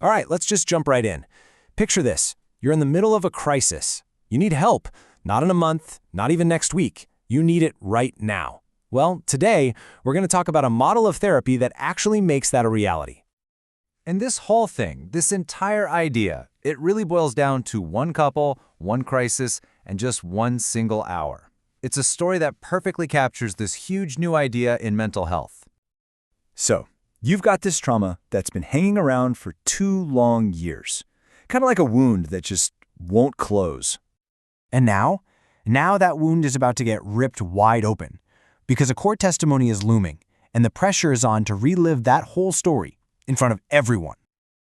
All right, let's just jump right in. Picture this. You're in the middle of a crisis. You need help. Not in a month, not even next week. You need it right now. Well, today, we're going to talk about a model of therapy that actually makes that a reality. And this whole thing, this entire idea, it really boils down to one couple, one crisis, and just one single hour. It's a story that perfectly captures this huge new idea in mental health. So, you've got this trauma that's been hanging around for 2 long years. Kind of like a wound that just won't close. And now that wound is about to get ripped wide open because a court testimony is looming and the pressure is on to relive that whole story in front of everyone.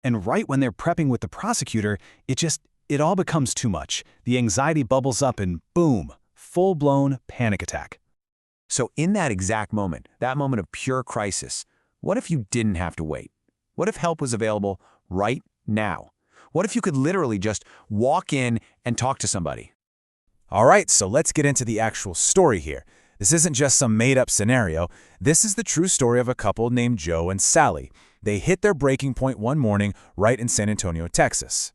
And right when they're prepping with the prosecutor, it all becomes too much. The anxiety bubbles up and boom, full-blown panic attack. So in that exact moment, that moment of pure crisis, what if you didn't have to wait? What if help was available right now? What if you could literally just walk in and talk to somebody? All right, so let's get into the actual story here. This isn't just some made-up scenario. This is the true story of a couple named Joe and Sally. They hit their breaking point one morning right in San Antonio, Texas.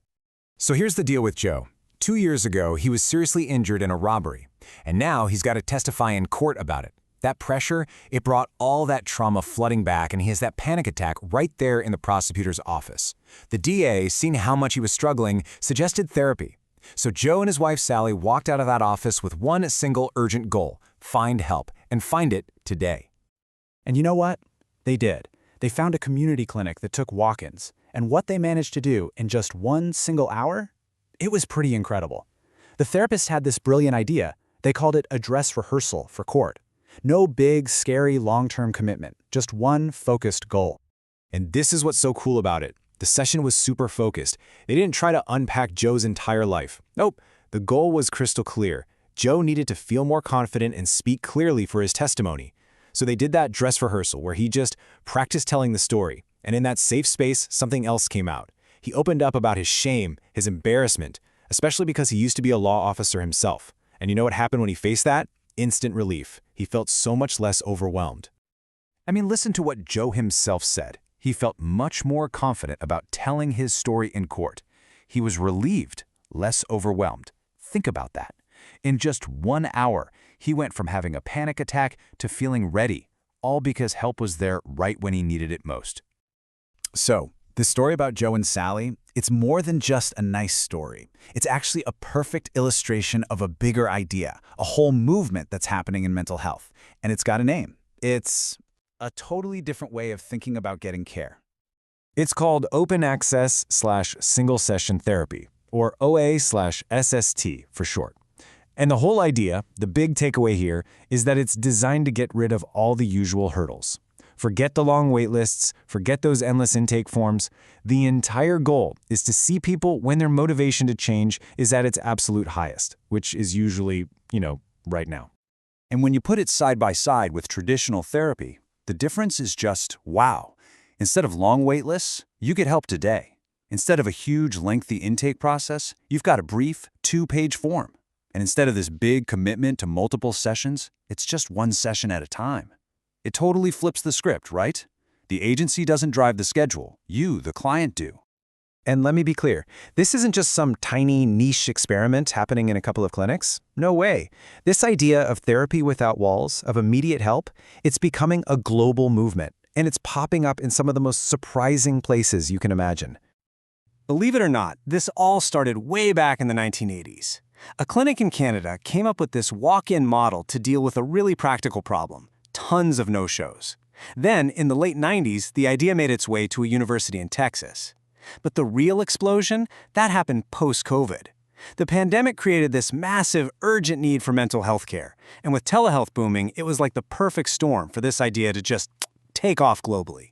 So here's the deal with Joe. 2 years ago, he was seriously injured in a robbery, and now he's got to testify in court about it. That pressure, it brought all that trauma flooding back, and he has that panic attack right there in the prosecutor's office. The DA, seeing how much he was struggling, suggested therapy. So Joe and his wife Sally walked out of that office with one single urgent goal: find help, and find it today. And you know what? They did. They found a community clinic that took walk-ins, and what they managed to do in just one single hour? It was pretty incredible. The therapist had this brilliant idea. They called it a dress rehearsal for court. No big, scary, long-term commitment, just one focused goal. And this is what's so cool about it. The session was super focused. They didn't try to unpack Joe's entire life. Nope, the goal was crystal clear. Joe needed to feel more confident and speak clearly for his testimony. So they did that dress rehearsal where he just practiced telling the story. And in that safe space, something else came out. He opened up about his shame, his embarrassment, especially because he used to be a law officer himself. And you know what happened when he faced that? Instant relief. He felt so much less overwhelmed. I mean, listen to what Joe himself said. He felt much more confident about telling his story in court. He was relieved, less overwhelmed. Think about that. In just 1 hour, he went from having a panic attack to feeling ready, all because help was there right when he needed it most. So, this story about Joe and Sally, it's more than just a nice story. It's actually a perfect illustration of a bigger idea, a whole movement that's happening in mental health. And it's got a name. It's a totally different way of thinking about getting care. It's called Open Access/Single Session Therapy, or OA/SST for short. And the whole idea, the big takeaway here, is that it's designed to get rid of all the usual hurdles. Forget the long wait lists, forget those endless intake forms. The entire goal is to see people when their motivation to change is at its absolute highest, which is usually, right now. And when you put it side by side with traditional therapy, the difference is just wow. Instead of long wait lists, you get help today. Instead of a huge, lengthy intake process, you've got a brief 2-page form. And instead of this big commitment to multiple sessions, it's just one session at a time. It totally flips the script, right? The agency doesn't drive the schedule. You, the client, do. And let me be clear, this isn't just some tiny niche experiment happening in a couple of clinics. No way. This idea of therapy without walls, of immediate help, it's becoming a global movement, and it's popping up in some of the most surprising places you can imagine. Believe it or not, this all started way back in the 1980s. A clinic in Canada came up with this walk-in model to deal with a really practical problem: tons of no-shows. Then, in the late 90s, the idea made its way to a university in Texas. But the real explosion, that happened post-COVID. The pandemic created this massive, urgent need for mental health care, and with telehealth booming, it was like the perfect storm for this idea to just take off globally.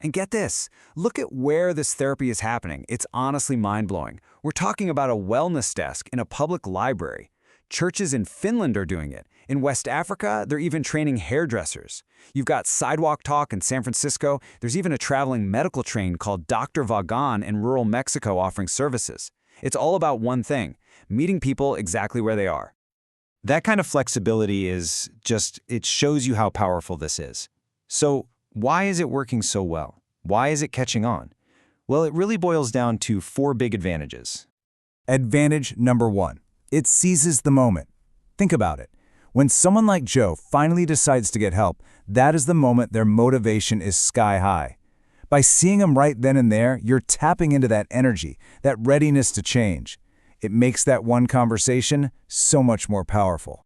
And get this, look at where this therapy is happening. It's honestly mind-blowing. We're talking about a wellness desk in a public library. Churches in Finland are doing it. In West Africa, they're even training hairdressers. You've got Sidewalk Talk in San Francisco. There's even a traveling medical train called Dr. Vagan in rural Mexico offering services. It's all about one thing: meeting people exactly where they are. That kind of flexibility it shows you how powerful this is. So why is it working so well? Why is it catching on? Well, it really boils down to 4 big advantages. Advantage number 1. It seizes the moment. Think about it. When someone like Joe finally decides to get help, that is the moment their motivation is sky high. By seeing them right then and there, you're tapping into that energy, that readiness to change. It makes that one conversation so much more powerful.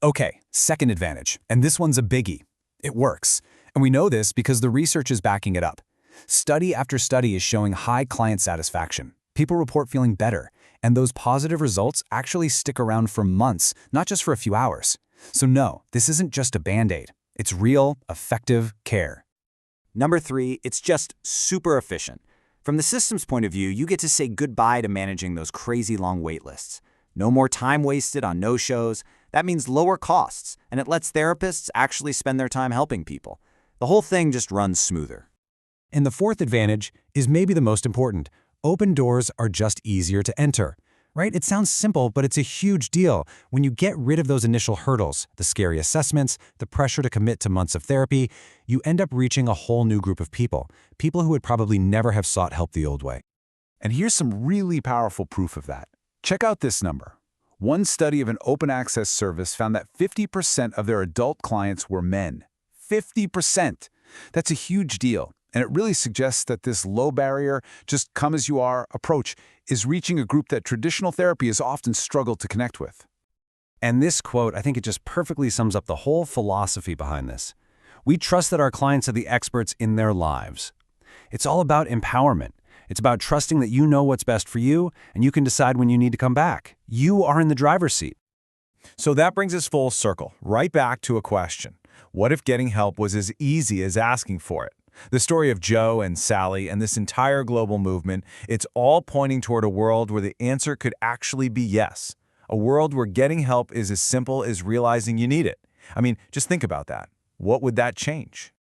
Okay, second advantage, and this one's a biggie. It works, and we know this because the research is backing it up. Study after study is showing high client satisfaction. People report feeling better, and those positive results actually stick around for months, not just for a few hours. So no, this isn't just a Band-Aid. It's real, effective care. Number 3, it's just super efficient. From the system's point of view, you get to say goodbye to managing those crazy long wait lists. No more time wasted on no-shows. That means lower costs, and it lets therapists actually spend their time helping people. The whole thing just runs smoother. And the fourth advantage is maybe the most important. Open doors are just easier to enter. Right? It sounds simple, but it's a huge deal. When you get rid of those initial hurdles, the scary assessments, the pressure to commit to months of therapy, you end up reaching a whole new group of people who would probably never have sought help the old way. And here's some really powerful proof of that. Check out this number. One study of an open access service found that 50% of their adult clients were men. 50%! That's a huge deal. And it really suggests that this low barrier, just come as you are approach is reaching a group that traditional therapy has often struggled to connect with. And this quote, I think it just perfectly sums up the whole philosophy behind this. We trust that our clients are the experts in their lives. It's all about empowerment. It's about trusting that you know what's best for you, and you can decide when you need to come back. You are in the driver's seat. So that brings us full circle, right back to a question. What if getting help was as easy as asking for it? The story of Joe and Sally and this entire global movement, it's all pointing toward a world where the answer could actually be yes. A world where getting help is as simple as realizing you need it. I mean, just think about that. What would that change?